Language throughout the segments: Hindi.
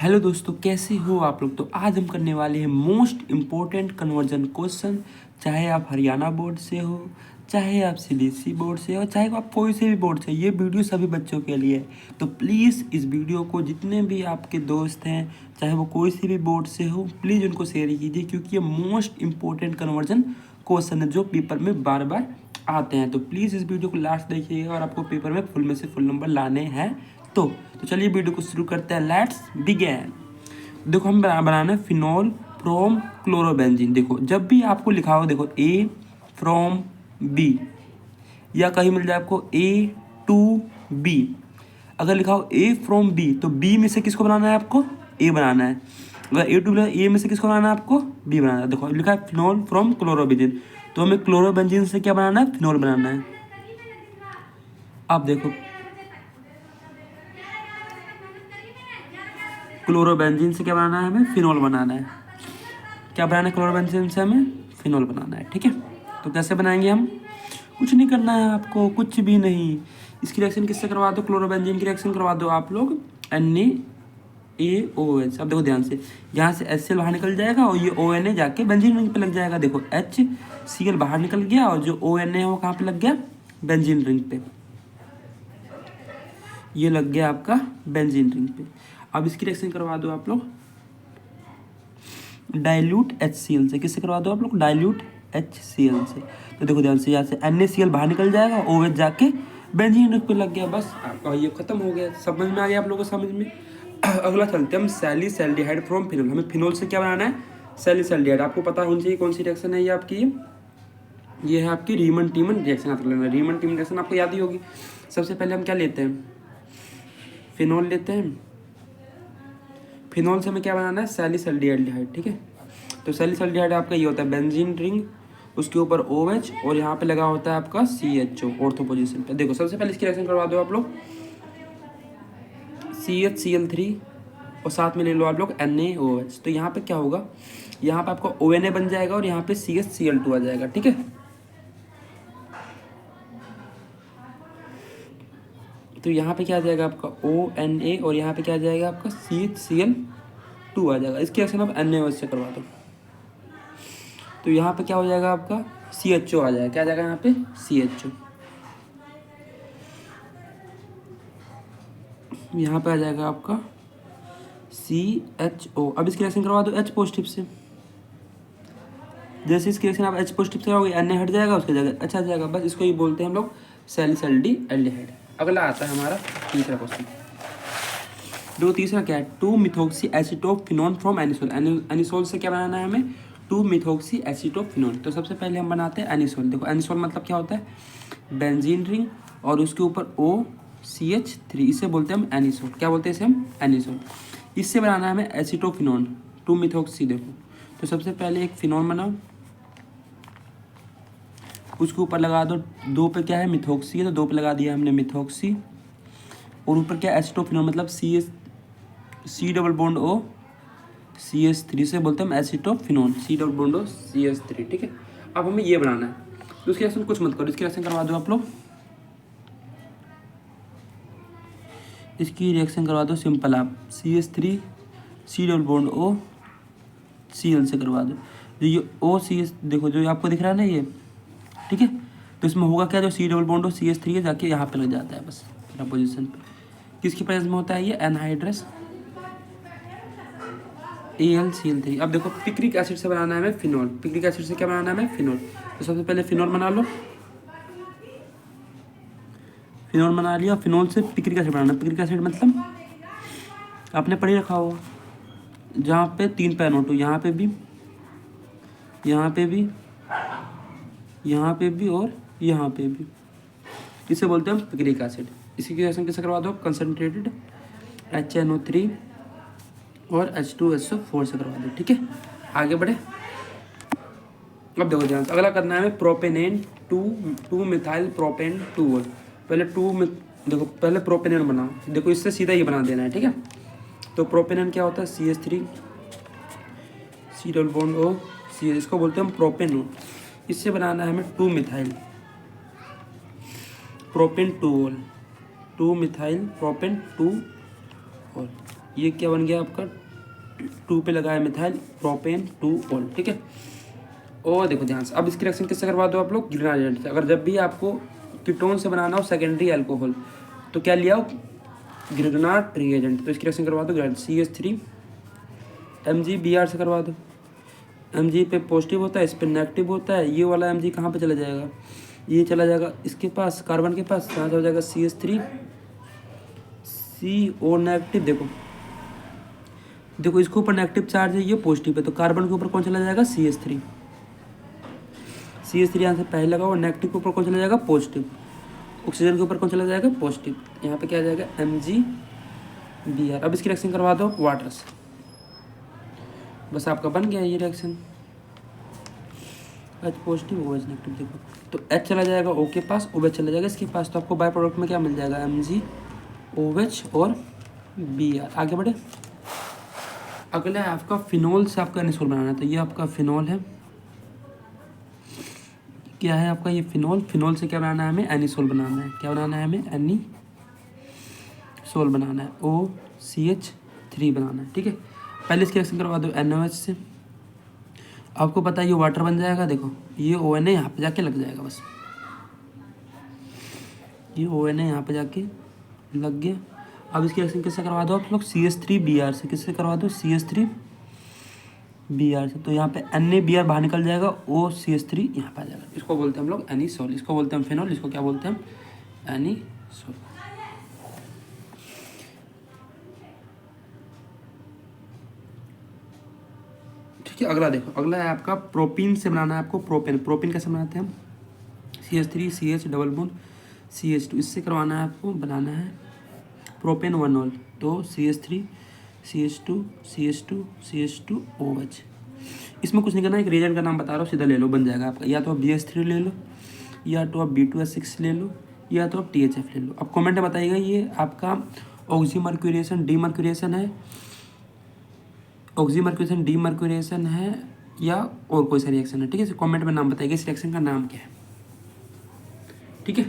हेलो दोस्तों, कैसे हो आप लोग। तो आज हम करने वाले हैं मोस्ट इम्पोर्टेंट कन्वर्जन क्वेश्चन। चाहे आप हरियाणा बोर्ड से हो, चाहे आप सीबीएसई बोर्ड से हो, चाहे आप कोई से भी बोर्ड से, ये वीडियो सभी बच्चों के लिए है। तो प्लीज़ इस वीडियो को जितने भी आपके दोस्त हैं, चाहे वो कोई से भी बोर्ड से हो, प्लीज़ उनको शेयर कीजिए, क्योंकि ये मोस्ट इम्पोर्टेंट कन्वर्जन क्वेश्चन है जो पेपर में बार बार आते हैं। तो प्लीज़ इस वीडियो को लास्ट देखिएगा और आपको पेपर में फुल में से फुल नंबर लाने हैं। तो चलिए वीडियो को शुरू करते हैं। Let's begin. देखो हम बनाना है फिनोल फ्रॉम क्लोरोबेंजीन। देखो जब भी आपको लिखा हो, देखो ए फ्रॉम बी, या कहीं मिल जाए आपको ए टू बी। अगर लिखा हो ए फ्रॉम बी, तो बी में से किसको बनाना है आपको? ए बनाना है। अगर ए टू ए में से किसको बनाना है आपको? बी बनाना है। देखो लिखा है फिनोल फ्रॉम क्लोरोबेंजीन, तो हमें क्लोरोबेंजीन से क्या बनाना है? फिनोल बनाना है। अब देखो क्लोरोबेंजीन से क्या बनाना है? हमें फिनोल बनाना है। क्या बनाना है? क्लोरोबेंजीन से हमें फिनोल बनाना है। ठीक है, तो कैसे बनाएंगे हम? कुछ नहीं करना है आपको, कुछ भी नहीं। इसकी रिएक्शन किससे करवा दो? क्लोरोबेंजीन की रिएक्शन करवा दो आप लोग NaAOH। अब देखो ध्यान से, यहाँ से HCl बाहर निकल जाएगा और ये ONA जाके बेंजीन रिंग पे लग जाएगा। देखो HCl बाहर निकल गया और जो ONA है वो कहाँ पे लग गया? बेंजीन रिंग पे। ये लग गया आपका बेंजीन रिंग पे। अब इसकी रिएक्शन करवा दो आप लोग डाइल्यूट HCl से। किससे करवा दो आप लोग? डाइल्यूट HCl से। तो देखो ध्यान से, यहाँ से NaCl बाहर निकल जाएगा, OH जाके बेंजीन रिंग पे लग गया। बस आपका ये खत्म हो गया। समझ में आ गया आप लोगों को? समझ में। अगला चलते हैं हम सैलिसैल्डिहाइड फ्रॉम फिनोल। हमें फिनोल से क्या बनाना है? सैलिसैल्डिहाइड। आपको पता होना चाहिए कौन सी रिएक्शन है ये आपकी। ये है आपकी रीमन टीमन रिएक्शन। आप लेना, रीमन टीमन रिएक्शन आपको याद ही होगी। सबसे पहले हम क्या लेते हैं? फिनोल लेते हैं। फिनोल से हमें क्या बनाना है? सैलिसैल्डिहाइड। ठीक है, तो सैलिसैल्डिहाइड आपका ये होता है बेंजीन रिंग, उसके ऊपर OH और यहाँ पे लगा होता है आपका CHO ऑर्थो पोजीशन पे। देखो सबसे पहले इसकी रिएक्शन करवा दो आप लोग CHCl3 और साथ में ले लो आप लोग NaOH। तो यहाँ पे क्या होगा? यहाँ पे आपका ONA बन जाएगा और यहाँ पे CHCl2 आ जाएगा। ठीक है, तो यहाँ पे क्या आ जाएगा आपका ONA और यहाँ पे क्या आ जाएगा आपका CHCl2 आ जाएगा। इसकी रिएक्शन आप NaOH से करवा दो, तो यहाँ पे क्या हो जाएगा आपका? CHO आ जाएगा। क्या आ जाएगा यहाँ पे? CHO। यहाँ पे आ जाएगा आपका CHO। अब इसकी रिएक्शन करवा दो H पॉजिटिव से। जैसे इसकी रिएक्शन आप H पॉजिटिव से करोगे, Na हट जाएगा, उसकी जगह H आ जाएगा। बस इसको ही बोलते हैं हम लोग सैलिसैल्डिहाइड। अगला आता है हमारा तीसरा क्वेश्चन। दो तीसरा क्या है? 2-मिथॉक्सी-एसीटोफिनोन फ्रॉम एनिसोल। एनिसोल से क्या बनाना है हमें? 2-मिथॉक्सी-एसीटोफिनोन। तो सबसे पहले हम बनाते हैं एनिसोल। देखो एनिसोल मतलब क्या होता है? बेंजीन रिंग और उसके ऊपर OCH3, इसे बोलते हैं हम एनिसोल। क्या बोलते हैं इसे हम? एनिसोल। इससे बनाना है हमें एसीटोफिनोन 2-मिथॉक्सी। देखो तो सबसे पहले एक फिनोन बनाओ, उसके ऊपर लगा दो, 2 पे क्या है? मिथॉक्सी है, तो 2 पे लगा दिया हमने मिथॉक्सी, और ऊपर क्या? एसीटोफिनोन मतलब C double bond O CH3 से बोलते हैं हम acetophenone, C double bond O CH3। ठीक है, अब हमें ये बनाना है। तो इसकी रिएक्शन कुछ मत करो, इसकी रिएक्शन करवा दो आप लोग। इसकी रिएक्शन करवा दो सिंपल, आप CH3 C double bond O Cl से करवा दो। जो ये OCH देखो जो आपको दिख रहा है ना ये, ठीक है, तो इसमें होगा क्या? जो C double bond O CH3 है जाके यहाँ पे लग जाता है बस पोजीशन पे। किसकी प्रेजेंस में होता है ये? Anhydrous AlCl3। अब देखो पिक्रिक एसिड से बनाना है हमें फिनोल। पिक्रिक एसिड से क्या बनाना है हमें? फिनोल। तो सबसे पहले फिनोल बना लो। फिनोल बना लिया। फिनोल से पिक्रिक एसिड बनाना। पिक्रिक एसिड मतलब आपने पढ़ी रखा हो, जहाँ पे 3 पैन ऑटो, यहाँ पे भी, यहाँ पे भी, यहाँ पे भी और यहाँ पे भी, इसे बोलते हैं हम पिक्रिक एसिड। इसी की रिएक्शन कैसे करवा दो? कंसनट्रेटेड HNO3 और H2SO4 से करवा दो। ठीक है, आगे बढ़े। अब देखो ध्यान से, अगला करना है हमें प्रोपेनेन 2-मिथाइल प्रोपेन 2। पहले देखो पहले प्रोपेनेन बनाओ। देखो इससे सीधा ये बना देना है। ठीक है, तो प्रोपेनेन क्या होता है? CH3 C double bond O CH, इसको बोलते हैं हम प्रोपेनोन। इससे बनाना है हमें 2-मिथाइल प्रोपेन 2 मिथाइल प्रोपेन 2। ये क्या बन गया आपका 2 पे लगा है मिथाइल प्रोपेन 2 ऑल, ठीक है। और देखो ध्यान से, अब इसकी रिएक्शन किससे करवा दो आप लोग, ग्रीन एजेंट से। अगर जब भी आपको कीटोन से बनाना हो सेकेंडरी अल्कोहल तो क्या लिया हो, ग्रिग्नार्ड रिएजेंट। तो इसकी रिएक्शन करवा दो CH3 MgBr से करवा दो। Mg पे पॉजिटिव होता है, इस पे नेगेटिव होता है। ये वाला Mg कहाँ पे चला जाएगा, ये चला जाएगा इसके पास, कार्बन के पास, यहाँ से हो जाएगा CH3 CO नेगेटिव। देखो इसके ऊपर नेगेटिव चार्ज है, ये पॉजिटिव है, तो कार्बन के ऊपर कौन चला जाएगा, CH3 यहाँ से पहले लगा हुआ, नेगेटिव के ऊपर कौन चला जाएगा, पॉजिटिव। ऑक्सीजन के ऊपर कौन चला जाएगा, पॉजिटिव। यहाँ पे क्या आ जाएगा, MgBr। अब इसकी रिएक्शन करवा दो वाटर से, बस आपका बन गया ये reaction. H positive OH negative. देखो तो H चला जाएगा O के पास, OH चला जाएगा इसके पास, तो आपको बाय प्रोडक्ट में क्या मिल जाएगा, MgOH और Br। आगे बढ़े, अगला है आपका फिनोल से आपका एनिसोल बनाना है। तो ये आपका फिनोल है, क्या है आपका ये फिनोल से क्या बनाना है हमें, एनिसोल बनाना है। क्या बनाना है हमें, एनिसोल बनाना है, OCH3 बनाना है, ठीक है। पहले इसकी रिएक्शन करवा दो NOH से, आपको पता है ये वाटर बन जाएगा। देखो ये ON है, यहाँ पे जाके लग जाएगा, बस ये ON है, यहाँ पे जाके लग गया। अब इसकी रिएक्शन किससे करवा दो आप लोग, CH3Br से। किससे करवा दो, CH3Br से। तो यहाँ पे NaBr बाहर निकल जाएगा, OCH3 यहाँ पे आ जाएगा। इसको बोलते हैं हम लोग एनिसोल, इसको बोलते हैं फिनोल, इसको क्या बोलते हैं, एनिसोल। ठीक है, अगला देखो, अगला है आपका प्रोपीन से बनाना है आपको प्रोपेन। प्रोपीन कैसे बनाते हैं हम, CH3 CH double bond CH2, इससे करवाना है आपको, बनाना है प्रोपेन 1 ऑल। तो CH3 CH2 OH। इसमें कुछ नहीं करना, एक रिएजेंट का नाम बता रहा हूँ, सीधा ले लो, बन जाएगा आपका। या तो आप BH3 ले लो, या तो आप B2H6 ले लो, या तो आप THF ले लो। अब कमेंट में बताइएगा ये आपका ऑक्सीमर्क्यूरेशन डीमर्क्यूरेशन है, ऑक्सीमर्क्यूरेशन डीमर्क्यूरेशन है, या और कोई सा रिएक्शन है, ठीक है। कमेंट में नाम बताइएगा इस रिएक्शन का नाम क्या है, ठीक है।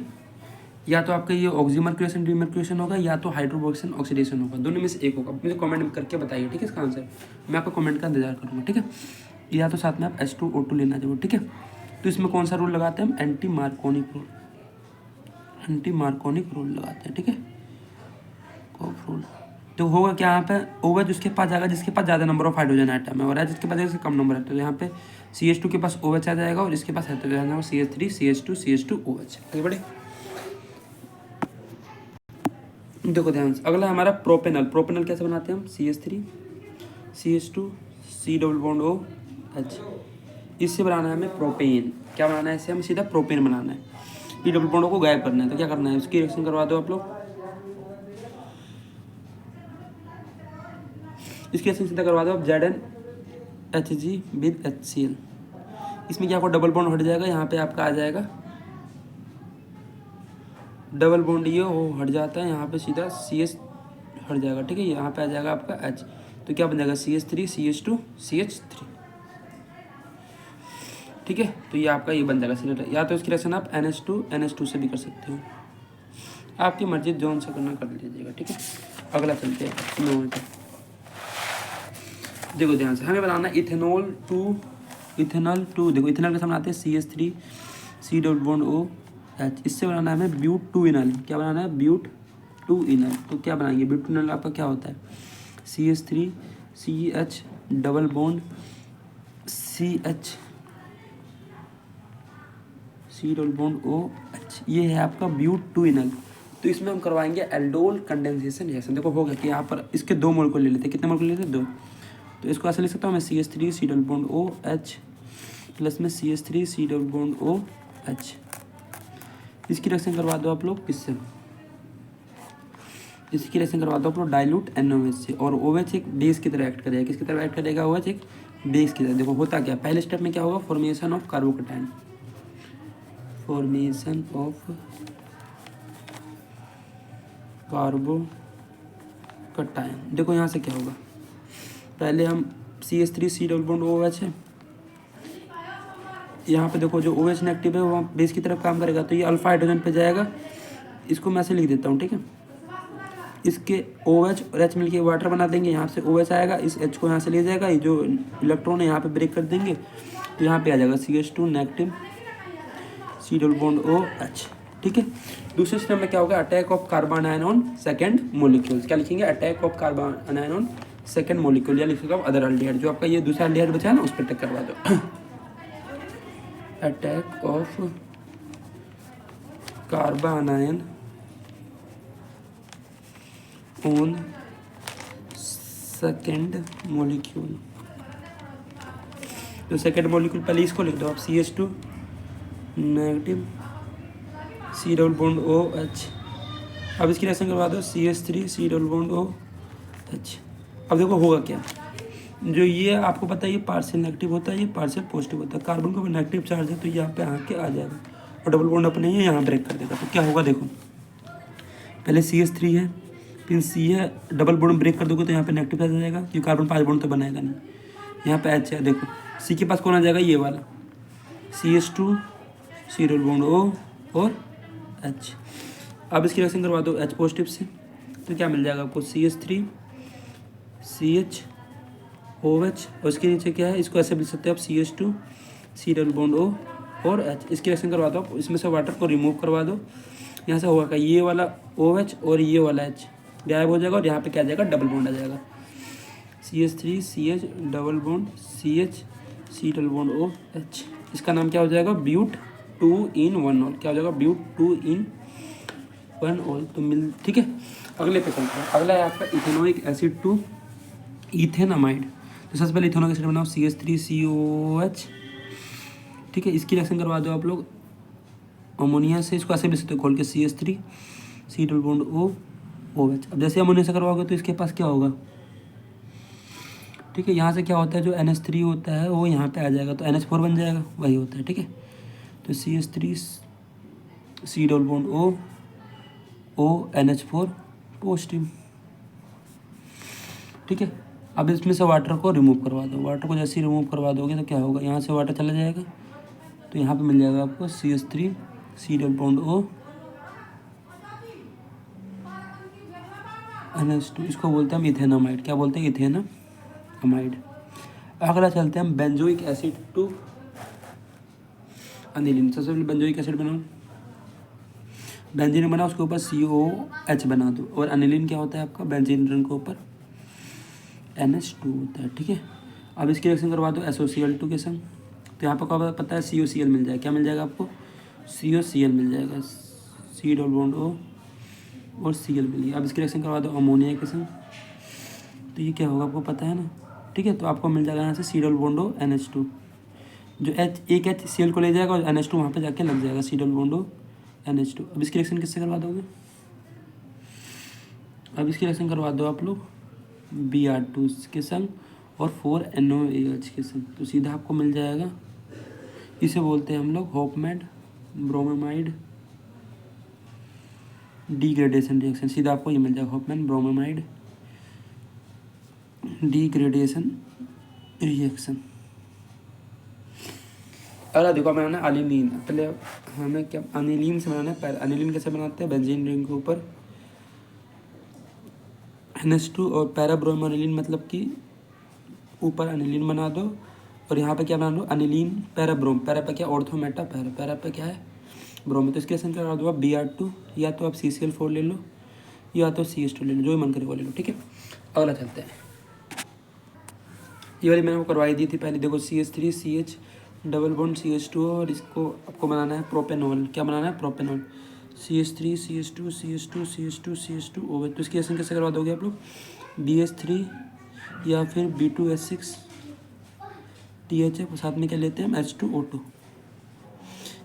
या तो आपका ये ऑक्सीमर्क्यूरेशन डीमर्क्यूरेशन होगा, या तो हाइड्रोक्सिलेशन ऑक्सीडेशन होगा, दोनों में से एक होगा। मुझे कमेंट में करके बताइए, ठीक है, इसका आंसर मैं आपको कमेंट का इंतजार करूँगा, ठीक है। या तो साथ में आप H2O2 लेना जरूर, ठीक है। तो इसमें कौन सा रूल लगाते हैं हम, एंटी मार्कोनिक रूल लगाते हैं, ठीक है। कॉफ रूल तो होगा क्या, यहाँ पे OH उसके पास जाएगा जिसके पास ज़्यादा नंबर ऑफ हाइड्रोजन आइटम है, और है जिसके पास इससे कम नंबर है। तो यहाँ पे CH2 के पास OH आ जाएगा, और इसके पास हाइड्रोजन आ जाएगा CH3 CH2 OH। आगे बढ़े, देखो ध्यान से, अगला हमारा प्रोपेनल। प्रोपेनल कैसे बनाते हैं हम, CH3 CH2 C double bond OH, इससे बनाना है हमें प्रोपेन। क्या बनाना है, इससे हमें सीधा प्रोपेन बनाना है, ये डबल बॉन्डों को गायब करना है। तो क्या करना है, उसकी रिएक्शन करवा दो आप लोग। इसकी रिएक्शन सीधा करवा दो आप ZnHg विद HCl। इसमें क्या आपको डबल बॉन्ड हट जाएगा, यहाँ पे आपका आ जाएगा डबल बॉन्ड, ये वो हट जाता है, यहाँ पे सीधा CH हट जाएगा, ठीक है। यहाँ पे आ जाएगा आपका H, तो क्या बन जाएगा CH3 CH2 CH3, ठीक है। तो ये आपका ये बन जाएगा सीधा। या तो इसकी रिएक्शन आप NH2 से भी कर सकते हो, आपकी मर्जी, जोन से करना कर लीजिएगा, ठीक है। अगला चलते हैं, देखो ध्यान से, हमें बनाना है इथेनॉल टू। देखो इथेनॉल कैसे बनाते हैं, CH3 C double bond OH, इससे बनाना है हमें ब्यूट-2-इनल। क्या बनाना है, ब्यूट-2-इनल। तो क्या बनाएंगे, ब्यूट-2-इनल आपका क्या होता है, CH3 CH double bond CH C double bond OH, ये है आपका ब्यूट-2-इनल। तो इसमें हम करवाएंगे एल्डोल कंडेंसेशन रिएक्शन। देखो हो गया कि यहाँ पर इसके 2 मोल को ले लेते हैं, कितने मोल को ले लेते हैं, 2। तो इसको ऐसे लिख सकता हूँ मैं, CH3 C double bond OH plus में CH3 C double bond OH। इसकी रिएक्शन करवा दो आप लोग किससे, इसकी रिएक्शन करवा दो आप लोग डाइल्यूट NOH से। और OH एक बेस की तरह एक्ट करेगा, किसकी तरह एक्ट करेगा, OH एक बेस की तरह। देखो होता क्या, पहले स्टेप में क्या होगा, formation of carbocation, formation of carbocation. देखो यहाँ से क्या होगा, पहले हम CH3 C double bond OH है, यहाँ पे देखो जो OH नेगेटिव है वो बेस की तरफ काम करेगा, तो ये अल्फा हाइड्रोजन पे जाएगा। इसको मैं ऐसे लिख देता हूँ, ठीक है, इसके OH और H मिलके वाटर बना देंगे, यहाँ से OH आएगा, इस H को यहाँ से ले जाएगा, ये जो इलेक्ट्रॉन है यहाँ पे ब्रेक कर देंगे, तो यहाँ पे आ जाएगा CH2 negative C double bond OH। ठीक है, दूसरे स्टेप में क्या होगा, attack of carbon ion on second molecules. क्या लिखेंगे, attack of carbon ion on second molecule, या लिखेगा अदर अल्डिहाइड। जो आपका ये दूसरा अल्डिहाइड बचा है ना, उस पर अटैक करवा दो। Attack of carbon ion on second molecule. तो सेकेंड मोलिक्यूल पहले इसको लिख दो आप, CH2 negative C double bond OH। अब इसकी रिएक्शन करवा दो, CH3 C double bond OH। अब देखो होगा क्या, जो ये आपको पता है ये पार्शियल नेगेटिव होता है, ये पार्शियल पॉजिटिव होता है। कार्बन का नेगेटिव चार्ज है तो यहाँ पे आके आ जाएगा और डबल बॉन्ड अपने ही यहाँ ब्रेक कर देगा। तो क्या होगा देखो, पहले CH3 है, फिर C है, डबल बॉन्ड ब्रेक कर दोगे तो यहाँ पे नेगेटिव चार्ज आ जाएगा, क्योंकि कार्बन 5 बॉन्ड तो बनाएगा नहीं। यहाँ पे H है, देखो C के पास कौन आ जाएगा, ये वाला CH2 C double bond O और H। अब इसकी रिएक्शन करवा दो H पॉजिटिव से, तो क्या मिल जाएगा आपको, CH3 CH OH, और इसके नीचे क्या है, इसको ऐसे लिख सकते हैं आप, CH2 C double bond O और H। इसकी रिएक्शन करवा दो आप, इसमें से वाटर को रिमूव करवा दो, यहाँ से होगा ये वाला OH और ये वाला H गायब हो जाएगा, और यहाँ पे क्या आ जाएगा, डबल बॉन्ड आ जाएगा, CH3 CH double bond CH C double bond OH। इसका नाम क्या हो जाएगा, ब्यूट 2 in 1 ऑल। क्या हो जाएगा, ब्यूट 2 in 1 ऑल। तो मिल, ठीक है, अगले पे चलते हैं। अगला है आपका इथेनोइक एसिड टू इथेनामाइड। तो सबसे पहले इथेनोइक एसिड बनाओ, CH3 COOH। ठीक है, इसकी रिएक्शन करवा दो आप लोग अमोनिया से, इसको ऐसे भी सकते हो खोल के, CH3 C double bond OH। अब जैसे अमोनिया से करवाओगे तो इसके पास क्या होगा, ठीक है, यहाँ से क्या होता है, जो NH3 होता है वो यहाँ पे आ जाएगा, तो NH4 बन जाएगा, वही होता है। ठीक है, तो CH3 C double bond O NH4 positive. ठीक है, अब इसमें से वाटर को रिमूव करवा दो। वाटर को जैसे ही रिमूव करवा दोगे तो क्या होगा, यहाँ से वाटर चला जाएगा, तो यहाँ पे मिल जाएगा आपको CH3 C double bond O NH2। इसको बोलते हैं हम इथेनामाइड। क्या बोलते हैं, इथेनामाइड। अगला चलते हैं हम बेंजोइक एसिड टू अनिलीन। सबसे पहले बेंजोइक एसिड बनाओ, बेंजीन बना, उसके ऊपर COOH बना दो, और अनिलीन क्या होता है आपका, बेंजीन रिंग के ऊपर NH2 होता है। ठीक है, अब इसकी रिएक्शन करवा दो SOCl2 के संग, तो यहाँ पर क्या पता है, COCl मिल जाएगा। क्या मिल जाएगा आपको, COCl मिल जाएगा, C डबल बॉन्ड O और Cl मिल गया। अब इसकी रिएक्शन करवा दो अमोनिया के संग, तो ये क्या होगा आपको पता है ना। ठीक है, तो आपको मिल जाएगा यहाँ से C double bond O NH2, जो एक H Cl को ले जाएगा और NH2 वहाँ पे जाके लग जाएगा, C double bond O NH2। अब इसकी रिएक्शन किससे करवा दोगे, अब इसकी रिएक्शन करवा दो आप लोग Br2 के संग और 4NOAH के संग, तो सीधा आपको मिल जाएगा, इसे बोलते हैं हम लोग हॉफमैन ब्रोमाइड डिग्रेडेशन रिएक्शन। सीधा आपको ये मिल जाएगा, हॉफमैन ब्रोमाइड डिग्रेडेशन रिएक्शन। अगला देखो बनाना अनिलीन। पहले हमें क्या अनिलीन से बनाना है, पहले अनिलीन कैसे बनाते हैं, बेंजीन रिंग के ऊपर NH2 और पैराब्रोमोनिलीन, मतलब कि ऊपर अनिलीन बना दो, और यहाँ पे क्या बना दो, अनिलीन पैराब्रोम। पैरा पे क्या, ऑर्थो मेटा पैरा, पैरा पे क्या है, ब्रोम। तो इसके रिएक्शन करवा दो आप Br2, या तो आप CCl4 ले लो, या तो CH2 ले लो, जो मन करे वो ले लो। ठीक है, अगला चलते हैं। ये वाली मैंने वो करवाई दी थी पहले, देखो CH3 CH double bond CH2, और इसको आपको बनाना है प्रोपेनॉल। क्या बनाना है, propanol, CH3 CH2 CH2 CH2 CH2 OH। तो इसकी रिएक्शन कैसे करवा दोगे आप लोग, BH3 या फिर B2H6 THF, साथ में क्या लेते हैं हम, H2O2।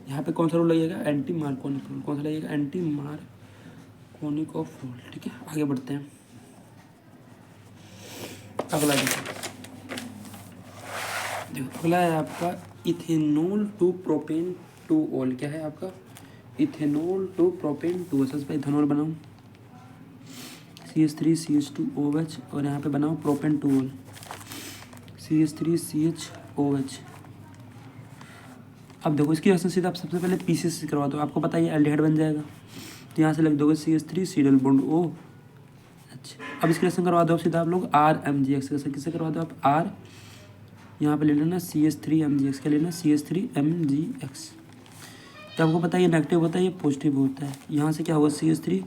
यहाँ पे कौन सा रूल लगेगा, एंटी मार्कोनिक रूल। कौन सा लगेगा, एंटी मार्कोनिक ऑफ रूल। ठीक है, आगे बढ़ते हैं। अगला देखो, अगला है आपका ethanol to propane two ol. क्या है आपका, इथेनॉल टू प्रोपेन टू। सबसे पहले इथेनॉल बनाओ, CH3 CH2 OH, और यहाँ पे बनाओ propane two all, CH3 CHOH। अब देखो इसकी रिएक्शन सीधा आप सबसे पहले पीसीस से करवा दो, आपको पता है ये एल्डिहाइड बन जाएगा, तो यहाँ से लग दोगे CH3 C double bond O अब इसके रिएक्शन करवा दो सीधा आप लोग RMgx किससे करवा दो आप R, यहाँ पे ले लेना CH3MgX, क्या लेना CH3MgX। तो आपको पता है ये नेगेटिव होता है ये पॉजिटिव होता है, यहाँ से क्या होगा CH3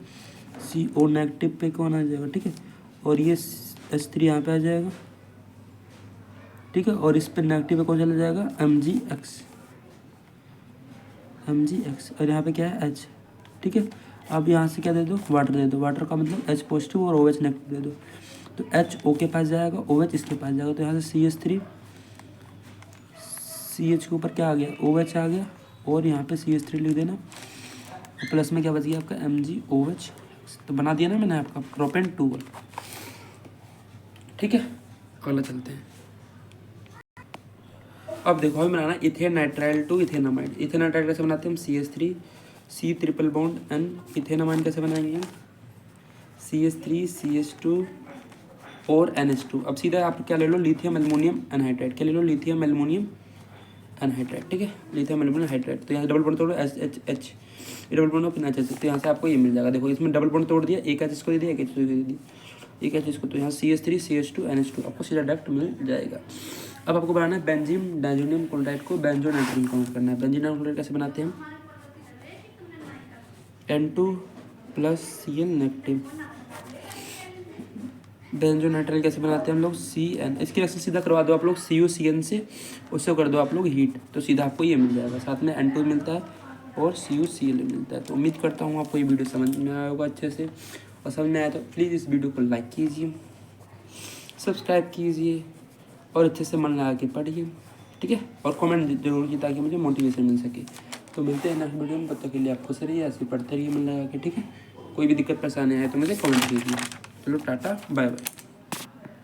CO नेगेटिव पे कौन आ जाएगा, ठीक है, और ये H3 यहाँ पे आ जाएगा, ठीक है, और इस पे नेगेटिव पे कौन चला जाएगा MgX, और यहाँ पे क्या है H, ठीक है। अब यहाँ से क्या दे दो वाटर दे दो, वाटर का मतलब H पॉजिटिव और OH नेगेटिव दे दो, तो H O के पास जाएगा, OH इसके पास जाएगा, तो यहाँ से CH3 CH के ऊपर क्या आ गया OH आ गया, और यहाँ पे CH3 लिख देना, और प्लस में क्या बच गया आपका MgOH, तो बना दिया ना मैंने आपका प्रोपेन 2, ठीक है। अगला चलते हैं। अब देखो हमें बनाना ethane nitrile to ethanamide. Ethane nitrile कैसे बनाते हैं हम CH3 C triple bond N। Ethanamide कैसे बनाएंगे हम CH3 CH2 और NH2। अब सीधा आप क्या ले लो लिथियम एल्युमिनियम एनहाइड्राइड, क्या ले लो लिथियम एल्युमिनियम एनहाइड्राइड, ठीक है, लिथियम एल्युमिनियम हाइड्राइड। तो यहाँ डबल बॉन्ड तोड़ो HH, ये डबल बॉन्ड फिर HH, तो यहाँ से आपको ये मिल जाएगा। देखो इसमें डबल बॉन्ड तोड़ दिया, एक H इसको दे दिया, एक H इसको दे दी, एक H इसको, तो यहाँ CH3 CH2 NH2 आपको सीधा डायरेक्ट मिल जाएगा। अब आपको बनाना है बेंजीन डायजोनियम क्लोराइड को बेंजोनाइट्राइल कन्वर्ट करना है। बेंजीन क्लोराइड कैसे बनाते हैं हम N2+Cl नेगेटिव। बेंजोनाइट्राइल कैसे बनाते हैं हम लोग CN। इसकी रिएक्शन सीधा करवा दो आप लोग CuCN से, उससे कर दो आप लोग हीट, तो सीधा आपको ये मिल जाएगा, साथ में N2 मिलता है और CuCl मिलता है। तो उम्मीद करता हूँ आपको ये वीडियो समझ में आया होगा अच्छे से, और समझ में आया तो प्लीज़ इस वीडियो को लाइक कीजिए, सब्सक्राइब कीजिए और अच्छे से मन लगा के पढ़िए, ठीक है, और कमेंट जरूर कीजिए ताकि मुझे मोटिवेशन मिल सके। तो मिलते हैं नेक्स्ट वीडियो में, तब तक के लिए आप खुश रहिए, ऐसे पढ़ते रहिए मन लगा के, ठीक है। कोई भी दिक्कत परेशानी आए तो मुझे कमेंट कीजिए। चलो टाटा बाय बाय।